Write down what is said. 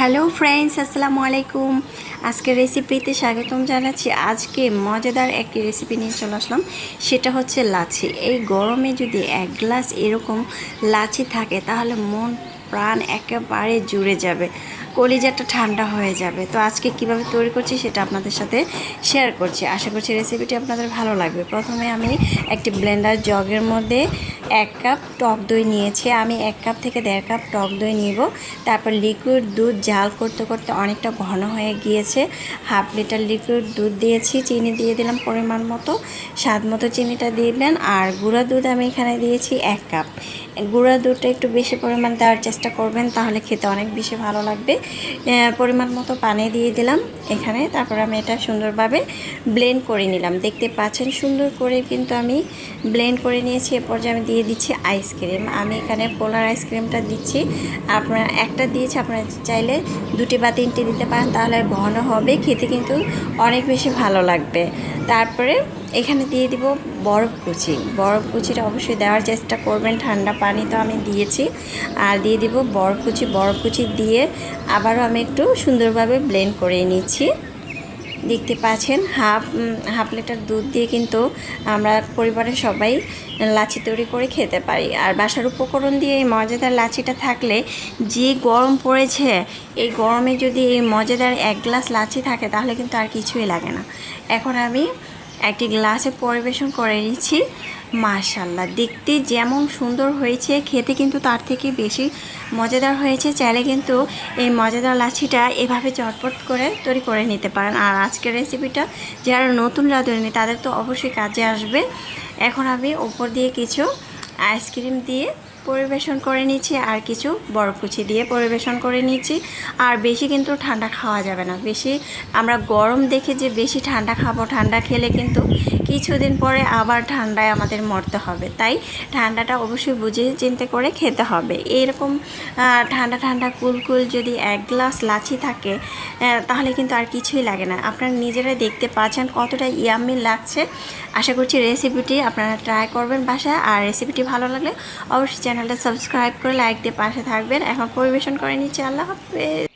Hello friends, আসসালামু আলাইকুম। আজকে রেসিপিতে স্বাগতম জানাচ্ছি। আজকে মজাদার একটি রেসিপি নিয়ে চলে আসলাম, সেটা হচ্ছে লাচ্ছি। এই গরমে যদি এক গ্লাস এরকম লাচ্ছি থাকে তাহলে মন প্রাণ একেবারে জুড়ে যাবে, কলিজাটা ঠান্ডা হয়ে যাবে। তো আজকে কিভাবে তৈরি করছি সেটা আপনাদের সাথে শেয়ার করছি। আশা করছি রেসিপিটি আপনাদের ভালো লাগবে। প্রথমে আমি একটি ব্লেন্ডার জগের মধ্যে 1 কাপ টক দই নিয়েছি। আমি 1 কাপ থেকে 1.5 কাপ টক দই নিব। তারপর লিকুইড দুধ জাল করতে করতে অনেকটা ঘন হয়ে গিয়েছে। হাফ লিটার লিকুইড দুধ দিয়েছি, চিনি দিয়ে দিলাম পরিমাণ মতো, স্বাদ মতো চিনিটা দিবেন। আর গুঁড়া দুধ আমি এখানে দিয়েছি 1 কাপ। গুঁড়া দুধটা একটু বেশি পরিমাণ দেওয়ার চেষ্টা করবেন, তাহলে খেতে অনেক বেশি ভালো লাগবে। পরিমাণ মতো পানি দিয়ে দিলাম এখানে। তারপর আমি এটা সুন্দরভাবে ব্লেন্ড করে নিলাম। দেখতে পাচ্ছেন সুন্দর করে কিন্তু আমি ব্লেন্ড করে নিয়েছি। এরপর যে আমি দিয়ে দিচ্ছি আইসক্রিম। আমি এখানে পোলার আইসক্রিমটা দিচ্ছি। আপনারা একটা দিয়েছি, আপনারা চাইলে 2টি বা 3টি দিতে পারেন, তাহলে ঘন হবে, খেতে কিন্তু অনেক বেশি ভালো লাগবে। তারপরে এখানে দিয়ে দিব বরফ কুচি। বরফ কুচিটা অবশ্যই দেওয়ার চেষ্টা করবেন, ঠান্ডা পানি তো আমি দিয়েছি। আর দিয়ে দিব বরফ কুচি। বরফ কুচি দিয়ে আবারও আমি একটু সুন্দরভাবে ব্লেন্ড করে নিচ্ছি। দেখতে পাচ্ছেন হাফ লিটার দুধ দিয়ে কিন্তু আমরা পরিবারের সবাই লাচ্ছি তৈরি করে খেতে পারি। আর বাসার উপকরণ দিয়ে এই মজাদার লাচ্ছিটা থাকলে, যে গরম পড়েছে এই গরমে যদি এই মজাদার 1 গ্লাস লাচ্ছি থাকে তাহলে কিন্তু আর কিছুই লাগে না। এখন আমি একটি গ্লাসে পরিবেশন করে নিচ্ছি। মাশাআল্লাহ, দেখতে যেমন সুন্দর হয়েছে, খেতে কিন্তু তার থেকে বেশি মজাদার হয়েছে। চাইলে কিন্তু এই মজাদার লাচ্ছিটা এভাবে চটপট করে তৈরি করে নিতে পারেন। আর আজকের রেসিপিটা যারা নতুন রাঁধুনি তাদের তো অবশ্যই কাজে আসবে। এখন আমি উপর দিয়ে কিছু আইসক্রিম দিয়ে পরিবেশন করে নিচ্ছি, আর কিছু বরফ কুচি দিয়ে পরিবেশন করে নিচ্ছি। আর বেশি কিন্তু ঠান্ডা খাওয়া যাবে না। বেশি আমরা গরম দেখে যে বেশি ঠান্ডা খাবো, ঠান্ডা খেলে কিন্তু কিছুদিন পরে আবার ঠান্ডায় আমাদের মরতে হবে। তাই ঠান্ডাটা অবশ্যই বুঝে চিন্তে করে খেতে হবে। এরকম ঠান্ডা ঠান্ডা কুলকুল যদি 1 গ্লাস লাচ্ছি থাকে তাহলে কিন্তু আর কিছুই লাগে না। আপনারা নিজেরাই দেখতে পাচ্ছেন কতটা ইয়াম্মি লাগছে। আশা করছি রেসিপিটি আপনারা ট্রাই করবেন বাসায়। আর রেসিপিটি ভালো লাগলে অবশ্যই চ্যানেলটা সাবস্ক্রাইব করে লাইক দিয়ে পাশে থাকবেন। এখন পরিবেশন করে নিচ্ছি। আল্লাহ হাফেজ।